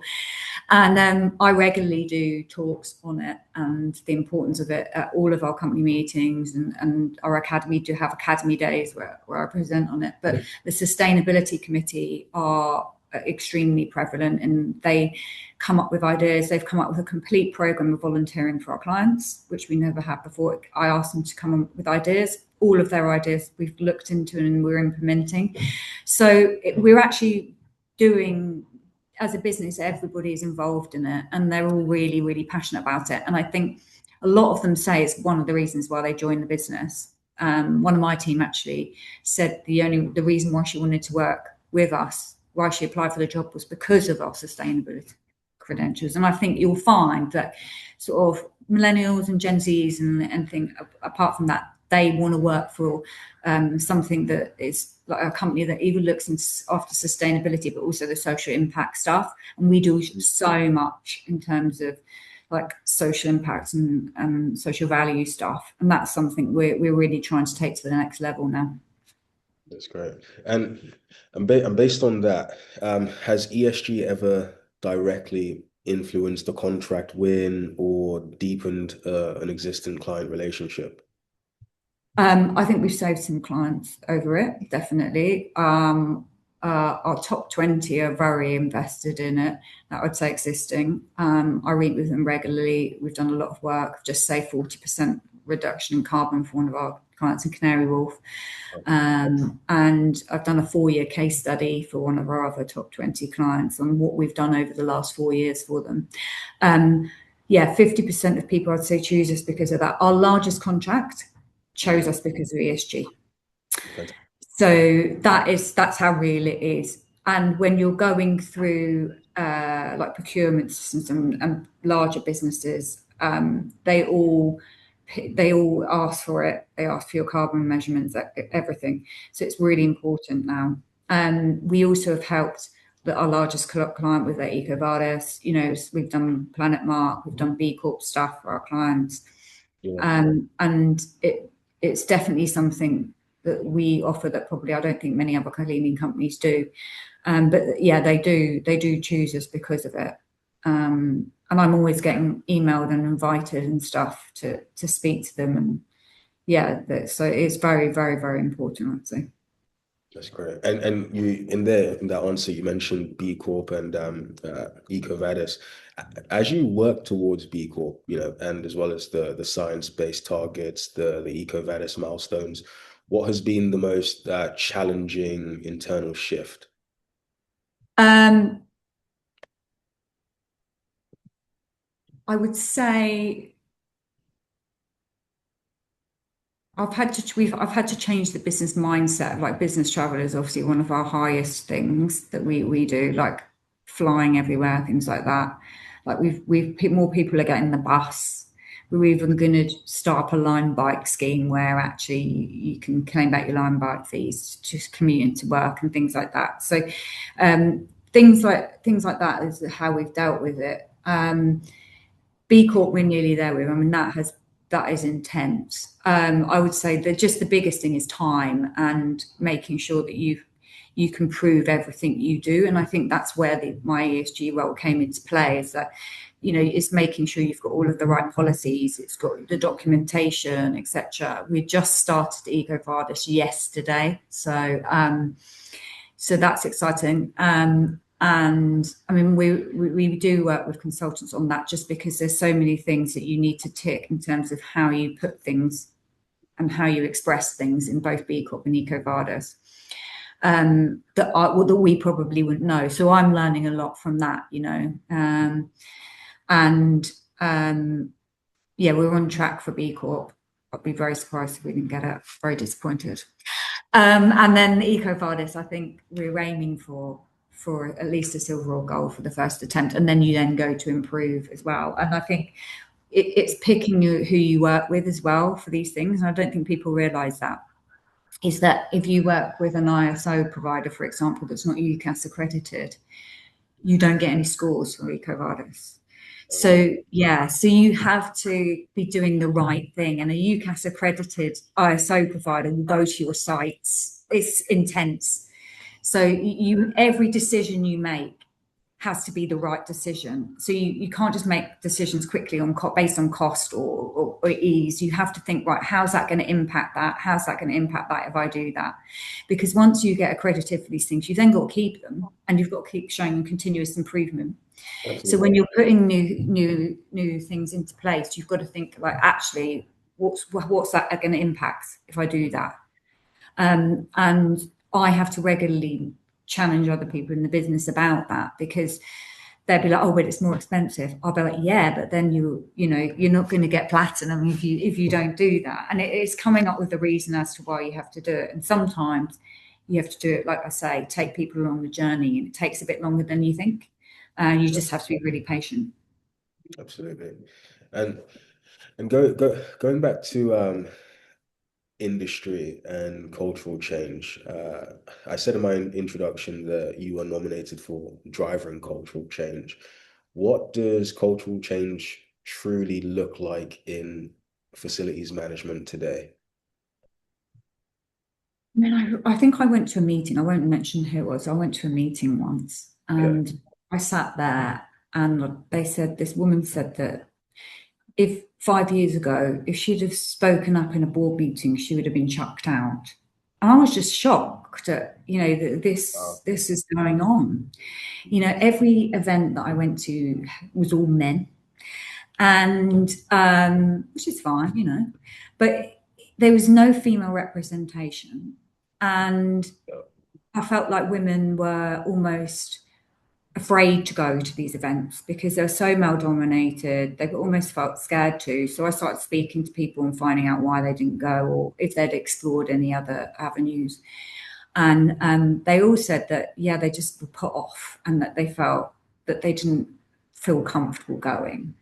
B: And I regularly do talks on it and the importance of it at all of our company meetings and our academy. Do have academy days where I present on it. But the sustainability committee are extremely prevalent, and they come up with ideas. They've come up with a complete program of volunteering for our clients, which we never had before. I asked them to come up with ideas. All of their ideas we've looked into and we're implementing. So we're actually doing, as a business, everybody is involved in it, and they're all really, really passionate about it. And I think a lot of them say it's one of the reasons why they joined the business. One of my team actually said the reason why she wanted to work with us, why she applied for the job, was because of our sustainability credentials. And I think you'll find that sort of millennials and Gen Zs and think, apart from that, they want to work for something that is like a company that even looks after sustainability, but also the social impact stuff. And we do so much in terms of like social impacts and social value stuff. And that's something we're really trying to take to the next level now.
A: That's great. And based on that, has ESG ever directly influenced the contract win or deepened an existing client relationship?
B: I think we've saved some clients over it, definitely. Our top 20 are very invested in it. That would say existing. I meet with them regularly. We've done a lot of work, just say 40% reduction in carbon for one of our clients in Canary Wharf. And I've done a 4-year case study for one of our other top 20 clients on what we've done over the last 4 years for them. 50% of people, I'd say, choose us because of that. Our largest contract chose us because of ESG.
A: Fantastic.
B: So that's how real it is. And when you're going through like procurement systems and larger businesses, they all ask for it. They ask for your carbon measurements, everything. So it's really important now. We also have helped our largest client with their EcoVadis. You know, we've done Planet Mark, we've done B Corp stuff for our clients,
A: Yeah.
B: and it's definitely something that we offer that probably I don't think many other cleaning companies do. But yeah, they do choose us because of it. And I'm always getting emailed and invited and stuff to speak to them, and yeah, so it's very, very, very important, I'd say.
A: That's great. And you in there in that answer you mentioned B Corp and EcoVadis. As you work towards B Corp, you know, and as well as the science-based targets, the EcoVadis milestones, what has been the most challenging internal shift?
B: Um, I would say I've had to change the business mindset. Like business travel is obviously one of our highest things that we do, like flying everywhere, things like that. Like more people are getting the bus. We're even going to start up a line bike scheme where actually you can claim back your line bike fees to commute into work and things like that. So things like that is how we've dealt with it. B Corp, we're nearly there with. I mean, that is intense. I would say that just the biggest thing is time and making sure that you can prove everything you do. And I think that's where my ESG role came into play. Is that it's making sure you've got all of the right policies, it's got the documentation, etc. We just started EcoVadis yesterday, so that's exciting. And I mean, we do work with consultants on that just because there's so many things that you need to tick in terms of how you put things and how you express things in both B Corp and EcoVadis, that we probably wouldn't know. So I'm learning a lot from that, and yeah, we're on track for B Corp. I'd be very surprised if we didn't get it. Very disappointed. And then EcoVadis, I think we're aiming for at least a silver or gold for the first attempt, and then you then go to improve as well. And I think it's picking who you work with as well for these things. And I don't think people realise that is that if you work with an ISO provider, for example, that's not UCAS accredited, you don't get any scores for EcoVadis. So yeah, so you have to be doing the right thing, and a UCAS accredited ISO provider will go to your sites. It's intense. So every decision you make has to be the right decision. So you can't just make decisions quickly based on cost or ease. You have to think, right, how's that going to impact that? How's that going to impact that if I do that? Because once you get accredited for these things, you then got to keep them, and you've got to keep showing continuous improvement.
A: Absolutely.
B: So when you're putting new things into place, you've got to think, like, actually, what's that going to impact if I do that? And I have to regularly challenge other people in the business about that, because they'll be like, oh, but it's more expensive. I'll be like, yeah, but then you're not going to get platinum if you don't do that. And it's coming up with a reason as to why you have to do it. And sometimes you have to do it, like I say, take people along the journey, and it takes a bit longer than you think. You just have to be really patient.
A: Absolutely. And going back to industry and cultural change. I said in my introduction that you are nominated for driving cultural change. What does cultural change truly look like in facilities management today?
B: I mean, I think I went to a meeting. I won't mention who it was. I went to a meeting once,
A: Yeah.
B: and I sat there, and this woman said that if 5 years ago, if she'd have spoken up in a board meeting, she would have been chucked out. And I was just shocked that, that this is going on. Every event that I went to was all men, and which is fine, but there was no female representation. And I felt like women were almost afraid to go to these events because they're so male dominated. They almost felt scared to. So I started speaking to people and finding out why they didn't go, or if they'd explored any other avenues. And they all said that, yeah, they just were put off, and that they felt that they didn't feel comfortable going.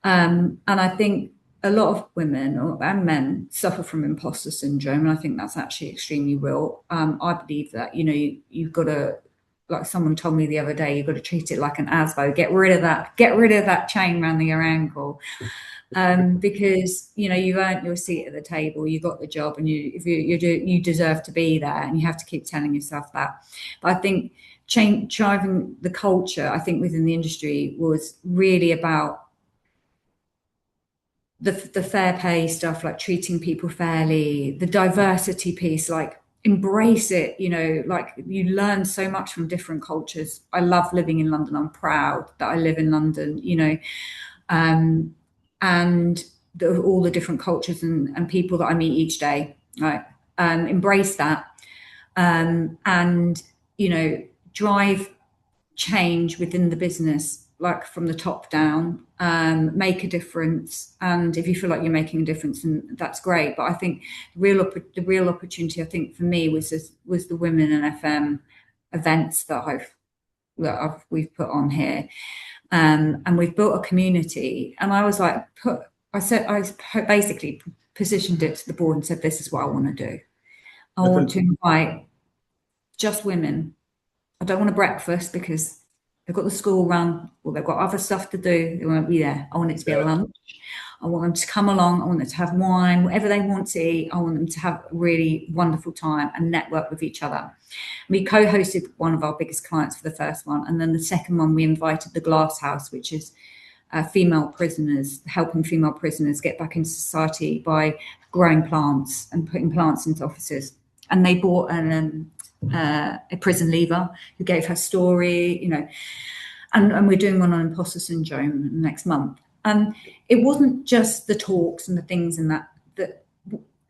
B: And I think a lot of women and men suffer from imposter syndrome, and I think that's actually extremely real. I believe that you've got to like someone told me the other day, you've got to treat it like an ASBO. Get rid of that chain around your ankle. Because you earned your seat at the table, you got the job, and you deserve to be there, and you have to keep telling yourself that. But I think driving the culture, I think within the industry, was really about the fair pay stuff, like treating people fairly, the diversity piece, like embrace it. Like you learn so much from different cultures. I love living in London. I'm proud that I live in London. And all the different cultures and people that I meet each day, right? Embrace that, and drive change within the business, like from the top down, make a difference. And if you feel like you're making a difference, and that's great. But I think the real opportunity, I think, for me was the Women in FM events that we've put on here. And we've built a community. And I was like, I basically positioned it to the board and said, this is what I want to do. I want to invite just women. I don't want a breakfast because they've got the school run, or they've got other stuff to do. They won't be there. I want it to be a lunch. I want them to come along. I want them to have wine, whatever they want to eat. I want them to have a really wonderful time and network with each other. We co-hosted one of our biggest clients for the first one. And then the second one, we invited the Glass House, which is female prisoners, helping female prisoners get back into society by growing plants and putting plants into offices. And they brought a prison leaver who gave her story, and we're doing one on imposter syndrome next month. And it wasn't just the talks and the things and that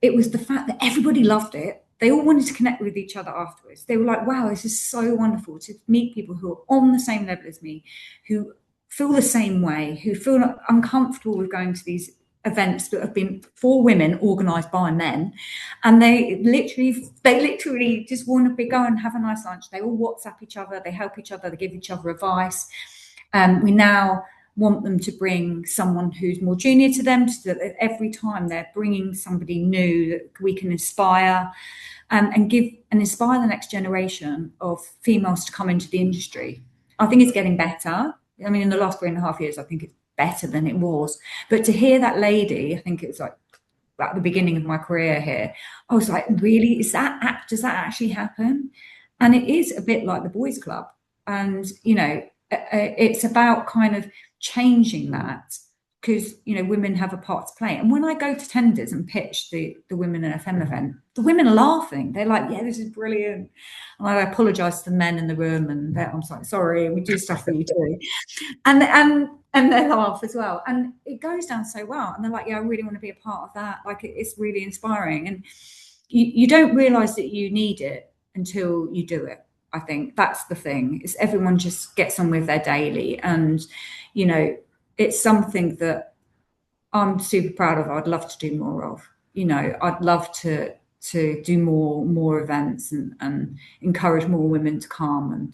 B: it was the fact that everybody loved it. They all wanted to connect with each other afterwards. They were like, wow, this is so wonderful to meet people who are on the same level as me, who feel the same way, who feel uncomfortable with going to these events that have been for women organised by men, and they literally just want to go and have a nice lunch. They all WhatsApp each other, they help each other, they give each other advice. We now want them to bring someone who's more junior to them, so that every time they're bringing somebody new that we can inspire, and inspire the next generation of females to come into the industry. I think it's getting better. I mean, in the last 3.5 years, I think it's better than it was. But to hear that lady, I think it was like at the beginning of my career here, I was like, really, does that actually happen? And it is a bit like the boys' club. And, it's about kind of changing that, because, women have a part to play. And when I go to tenders and pitch the Women in FM event, the women are laughing. They're like, yeah, this is brilliant. And I apologise to the men in the room, and I'm like, sorry, we do stuff for you too. And they laugh as well. And it goes down so well. And they're like, yeah, I really want to be a part of that. Like, it's really inspiring. And you don't realise that you need it until you do it. I think that's the thing. Is everyone just gets on with their daily. And, it's something that I'm super proud of. I'd love to do more of. I'd love to do more events and encourage more women to come. And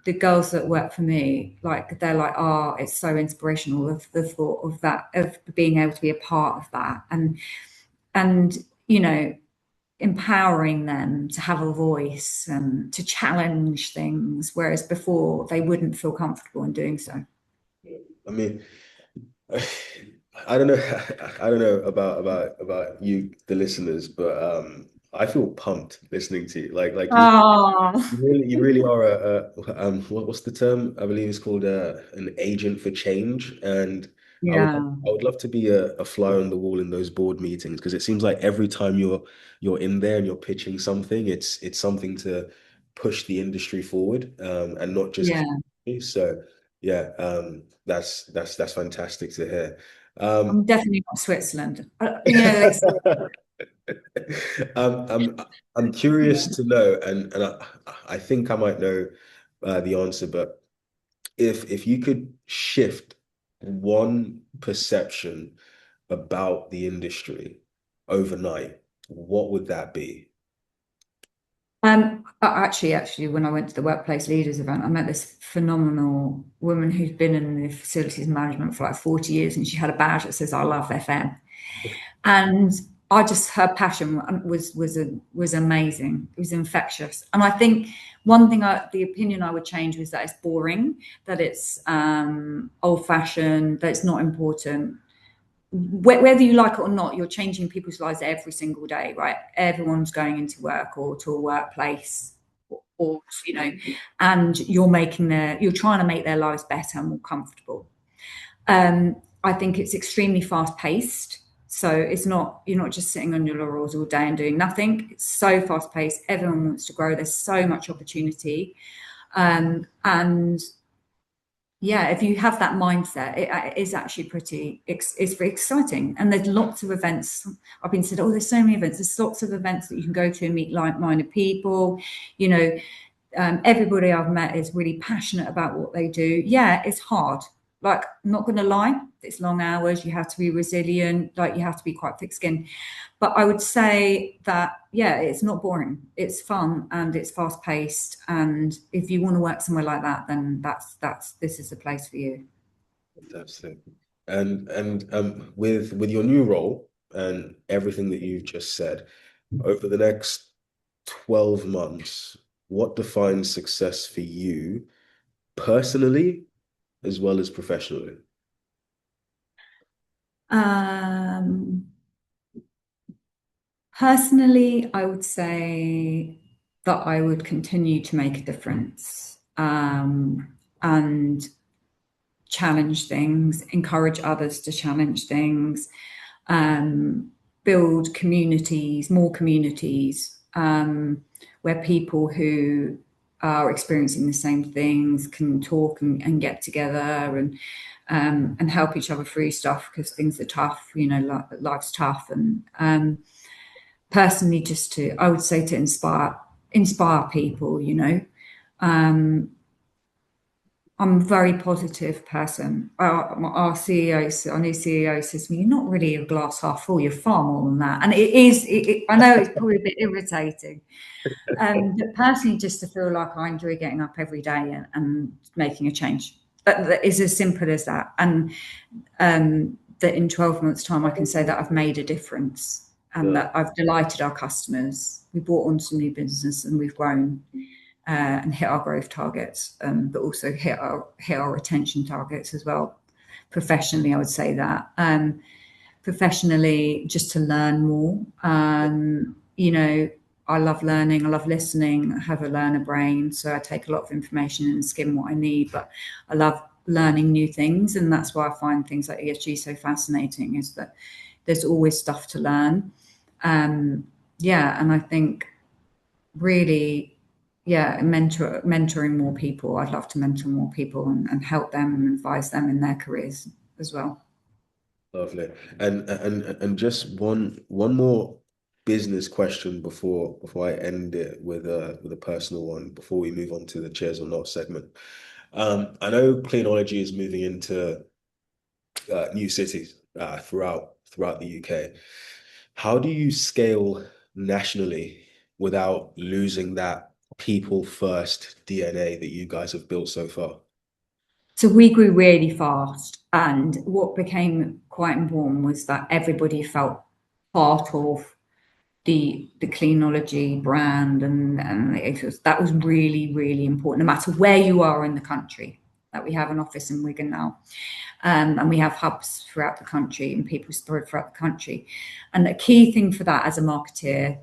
B: the girls that work for me, like, they're like, oh, it's so inspirational, of the thought of that, of being able to be a part of that, and empowering them to have a voice and to challenge things, whereas before they wouldn't feel comfortable in doing so.
A: I mean, I don't know about you, the listeners, but I feel pumped listening to you. Like you really are what's the term? I believe it's called an agent for change. And
B: Yeah.
A: I would love to be a fly on the wall in those board meetings, because it seems like every time you're in there and you're pitching something, it's something to push the industry forward, and not just so yeah, that's fantastic to hear.
B: I'm definitely not Switzerland. They say,
A: I'm curious to know, and I think I might know the answer, but if you could shift one perception about the industry overnight, what would that be?
B: actually, when I went to the workplace leaders event, I met this phenomenal woman who's been in the facilities management for like 40 years, and she had a badge that says, I love FM. And her passion was amazing. It was infectious. And I think one thing, the opinion I would change was that it's boring, that it's old fashioned, that it's not important. Whether you like it or not, you're changing people's lives every single day, right? Everyone's going into work or to a workplace, or and you're trying to make their lives better and more comfortable. I think it's extremely fast paced. So you're not just sitting on your laurels all day and doing nothing. It's so fast paced. Everyone wants to grow. There's so much opportunity. And yeah, if you have that mindset, it is actually it's very exciting. And there's lots of events. I've been said, there's so many events. There's lots of events that you can go to and meet like-minded people. Everybody I've met is really passionate about what they do. Yeah, it's hard. Like, I'm not going to lie, it's long hours. You have to be resilient. Like, you have to be quite thick-skinned. But I would say that, yeah, it's not boring. It's fun and it's fast-paced. And if you want to work somewhere like that, then this is the place for you.
A: Fantastic. And with your new role and everything that you've just said, over the next 12 months, what defines success for you personally as well as professionally?
B: Personally, I would say that I would continue to make a difference, and challenge things, encourage others to challenge things, build communities, more communities, where people who are experiencing the same things can talk and get together and help each other through stuff, because things are tough, life's tough. And personally, I would say to inspire people, I'm a very positive person. Our new CEO says to me, "You're not really a glass half full, you're far more than that." And it is, I know it's probably a bit irritating. But personally, just to feel like I enjoy getting up every day and making a change. That is as simple as that. And that in 12 months' time, I can say that I've made a difference and that I've delighted our customers. We brought on some new business and we've grown. And hit our growth targets, but also hit our retention targets as well. Professionally, I would say that. Professionally, just to learn more. I love learning. I love listening. I have a learner brain, so I take a lot of information and skim what I need. But I love learning new things, and that's why I find things like ESG so fascinating. Is that there's always stuff to learn. And I think really. Yeah, mentoring more people. I'd love to mentor more people and help them and advise them in their careers as well.
A: Lovely. And just one more business question before I end it with a personal one before we move on to the cheers or not segment. I know Cleanology is moving into new cities throughout the UK. How do you scale nationally without losing that people first DNA that you guys have built so far?
B: So we grew really fast, and what became quite important was that everybody felt part of the Cleanology brand, and that was really, really important, no matter where you are in the country. That we have an office in Wigan now, and we have hubs throughout the country and people spread throughout the country. And the key thing for that as a marketeer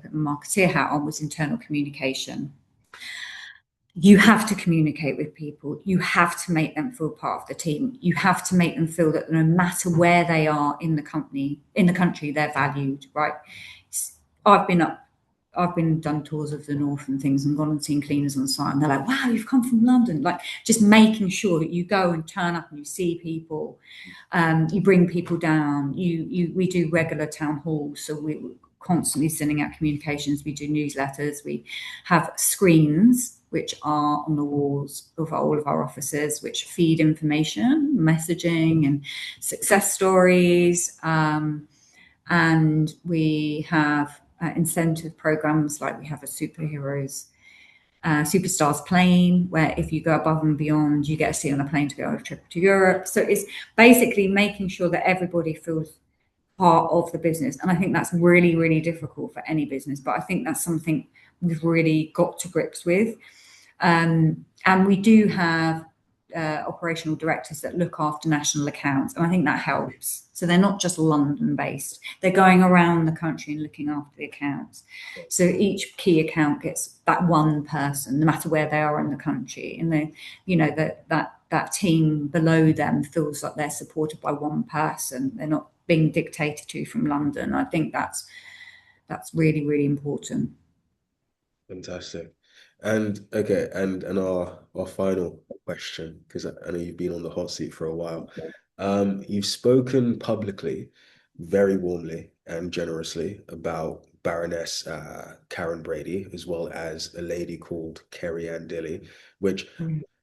B: hat on, was internal communication. You have to communicate with people. You have to make them feel part of the team. You have to make them feel that no matter where they are in the country, they're valued, right? I've been done tours of the north and things and gone and seen cleaners on site, and they're like, "Wow, you've come from London." Like, just making sure that you go and turn up and you see people, you bring people down. We do regular town halls, so we're constantly sending out communications. We do newsletters. We have screens which are on the walls of all of our offices, which feed information, messaging, and success stories. And we have incentive programs, like we have a superstars plane, where if you go above and beyond, you get a seat on a plane to go on a trip to Europe. So it's basically making sure that everybody feels part of the business. And I think that's really, really difficult for any business. But I think that's something we've really got to grips with. And we do have operational directors that look after national accounts, and I think that helps. So they're not just London based, they're going around the country and looking after the accounts. So each key account gets that one person, no matter where they are in the country, and they, you know, that team below them feels like they're supported by one person. They're not being dictated to from London. I think that's really, really important.
A: Fantastic. And okay, and our final question, because I know you've been on the hot seat for a while. You've spoken publicly, very warmly and generously about Baroness Karen Brady, as well as a lady called Kerry Ann Dilly, which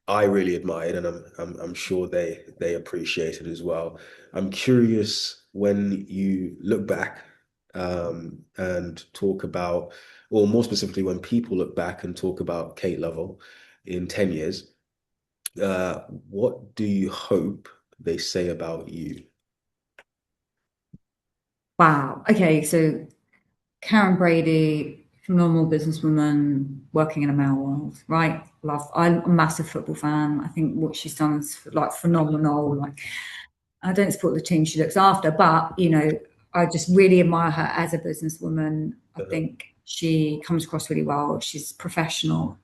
A: I really admired, and I'm sure they appreciate it as well. I'm curious, when you look back and talk about, or more specifically, when people look back and talk about Kate Lovell in 10 years, what do you hope they say about you?
B: Wow. Okay, so Karen Brady, phenomenal businesswoman working in a male world, right? Love. I'm a massive football fan. I think what she's done is like phenomenal. Like, I don't support the team she looks after, but you know, I just really admire her as a businesswoman. I
A: Uh-huh.
B: think she comes across really well. She's professional.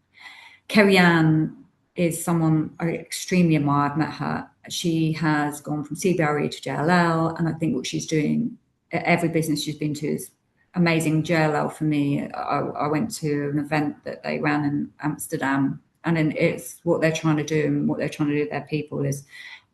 B: Kerry Ann is someone I extremely admire. I've met her. She has gone from CBRE to JLL, and I think what she's doing at every business she's been to is amazing. JLL for me, I went to an event that they ran in Amsterdam, and then it's what they're trying to do and what they're trying to do with their people is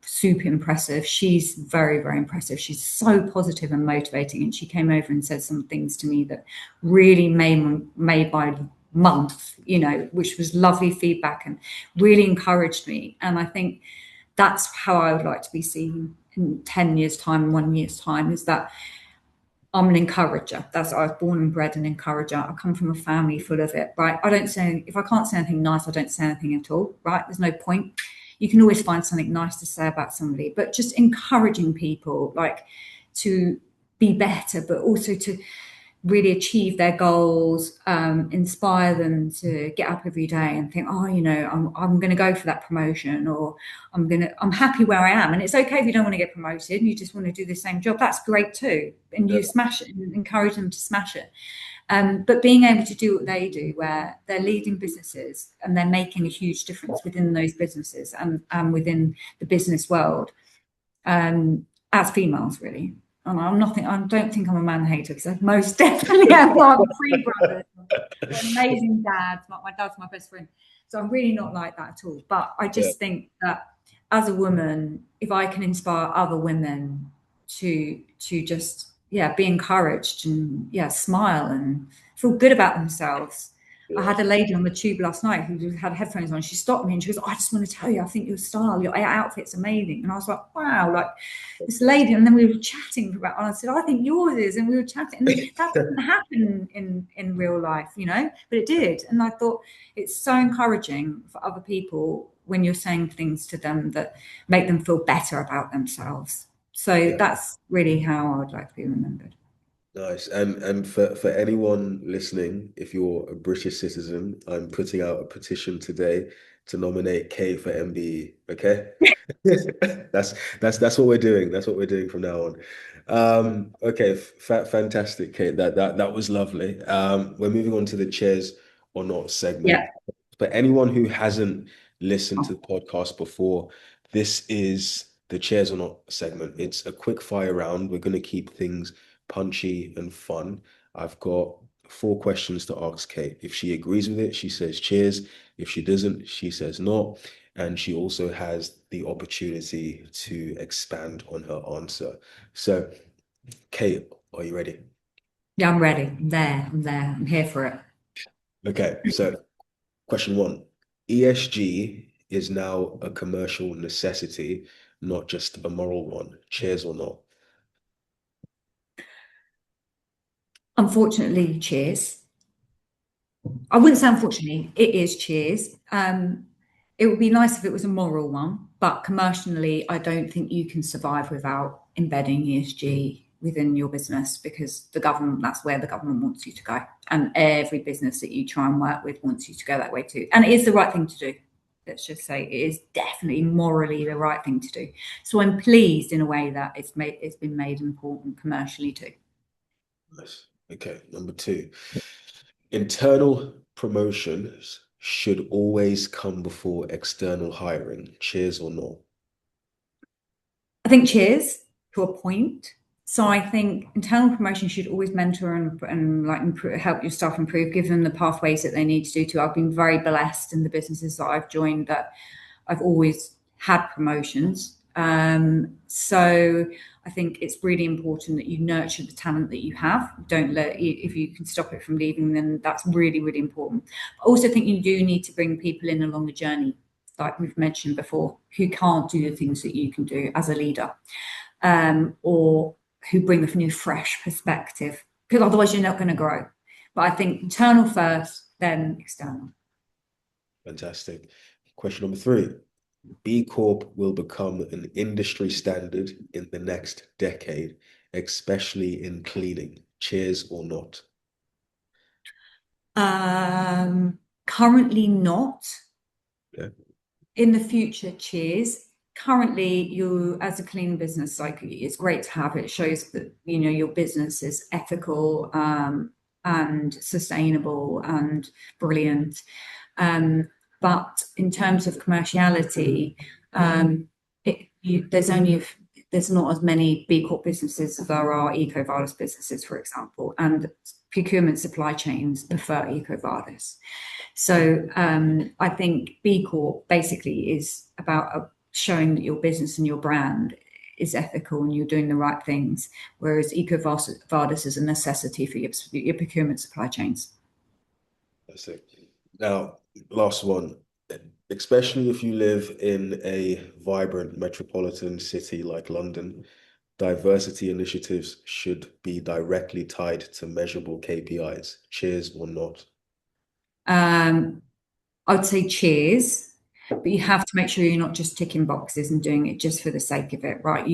B: super impressive. She's very, very impressive. She's so positive and motivating, and she came over and said some things to me that really made my month, you know, which was lovely feedback and really encouraged me. And I think that's how I would like to be seen in 10 years' time, in 1 year's time, is that I'm an encourager. That's, I was born and bred an encourager. I come from a family full of it, right? I don't say, if I can't say anything nice, I don't say anything at all, right? There's no point. You can always find something nice to say about somebody, but just encouraging people, like, to be better, but also to really achieve their goals, inspire them to get up every day and think, oh, you know, I'm going to go for that promotion, or I'm happy where I am. And it's okay if you don't want to get promoted and you just want to do the same job. That's great too. And
A: Yeah.
B: you smash it and encourage them to smash it. But being able to do what they do, where they're leading businesses and they're making a huge difference within those businesses and within the business world, as females, really. And I don't think I'm a man hater, because I most definitely am. I've got 3 brothers, amazing dads. My dad's my best friend. So I'm really not like that at all. But I
A: Yeah.
B: just think that as a woman, if I can inspire other women to just, yeah, be encouraged and, yeah, smile and feel good about themselves. I
A: Yeah.
B: had a lady on the tube last night who had headphones on. She stopped me and she goes, I just want to tell you, I think your style, your outfit's amazing. And I was like, wow, like, this lady. And then we were chatting for about, and I said, I think yours is. And we were chatting. And that doesn't happen in real life, you know, but it did. And I thought it's so encouraging for other people when you're saying things to them that make them feel better about themselves. So
A: Yeah.
B: that's really how I would like to be remembered.
A: Nice. And for anyone listening, if you're a British citizen, I'm putting out a petition today to nominate Kay for MBE. Okay? That's what we're doing. That's what we're doing from now on. Okay, fantastic, Kate. That was lovely. We're moving on to the chairs or not
B: Yeah.
A: segment. For anyone who hasn't listened to the podcast before, this is the chairs or not segment. It's a quick fire round. We're going to keep things punchy and fun. I've got 4 questions to ask Kate. If she agrees with it, she says cheers. If she doesn't, she says no. And she also has the opportunity to expand on her answer. So, Kate, are you ready?
B: Yeah, I'm ready. I'm there. I'm here for it.
A: Okay, so question 1. ESG is now a commercial necessity, not just a moral one. Cheers or not?
B: Unfortunately, cheers. I wouldn't say unfortunately, it is cheers. It would be nice if it was a moral one, but commercially, I don't think you can survive without embedding ESG within your business, because that's where the government wants you to go. And every business that you try and work with wants you to go that way too. And it is the right thing to do. Let's just say it is definitely morally the right thing to do. So I'm pleased in a way that it's been made important commercially too.
A: Nice. Okay, number 2. Internal promotions should always come before external hiring. Cheers or no?
B: I think cheers to a point. So I think internal promotion should always mentor and like help your staff improve, give them the pathways that they need to do to. I've been very blessed in the businesses that I've joined that I've always had promotions. So I think it's really important that you nurture the talent that you have. Don't if you can stop it from leaving, then that's really, really important. I also think you do need to bring people in along the journey, like we've mentioned before, who can't do the things that you can do as a leader, or who bring a new, fresh perspective, because otherwise you're not going to grow. But I think internal first, then external.
A: Fantastic. Question number 3. B Corp will become an industry standard in the next decade, especially in cleaning. Cheers or not?
B: Currently not.
A: Yeah.
B: In the future, cheers. Currently, you as a cleaning business, like, it's great to have. It shows that your business is ethical and sustainable and brilliant. But in terms of commerciality, there's not as many B Corp businesses as there are EcoVadis businesses, for example, and procurement supply chains prefer EcoVadis. So I think B Corp basically is about showing that your business and your brand is ethical and you're doing the right things, whereas EcoVadis is a necessity for your procurement supply chains.
A: That's it. Now, last one. Especially if you live in a vibrant metropolitan city like London, diversity initiatives should be directly tied to measurable KPIs. Cheers or not?
B: I'd say cheers, but you have to make sure you're not just ticking boxes and doing it just for the sake of it, right?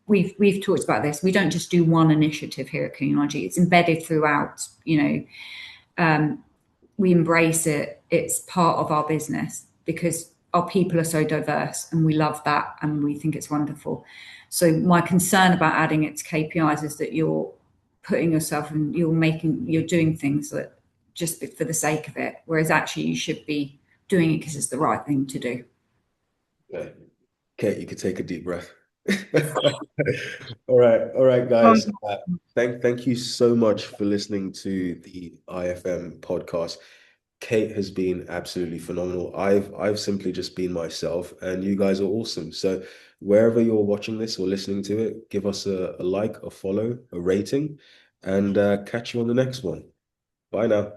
B: We've talked about this. We don't just do one initiative here at Cleanology. It's embedded throughout. We embrace it. It's part of our business because our people are so diverse, and we love that, and we think it's wonderful. So my concern about adding it to KPIs is that you're putting yourself and you're doing things that just for the sake of it, whereas actually you should be doing it because it's the right thing to do.
A: Okay. Kate, you could take a deep breath. All right, guys. Thank you so much for listening to the IFM podcast. Kate has been absolutely phenomenal. I've simply just been myself, and you guys are awesome. So wherever you're watching this or listening to it, give us a like, a follow, a rating, and catch you on the next one. Bye now.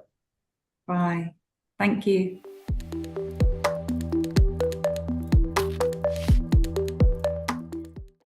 B: Bye. Thank you.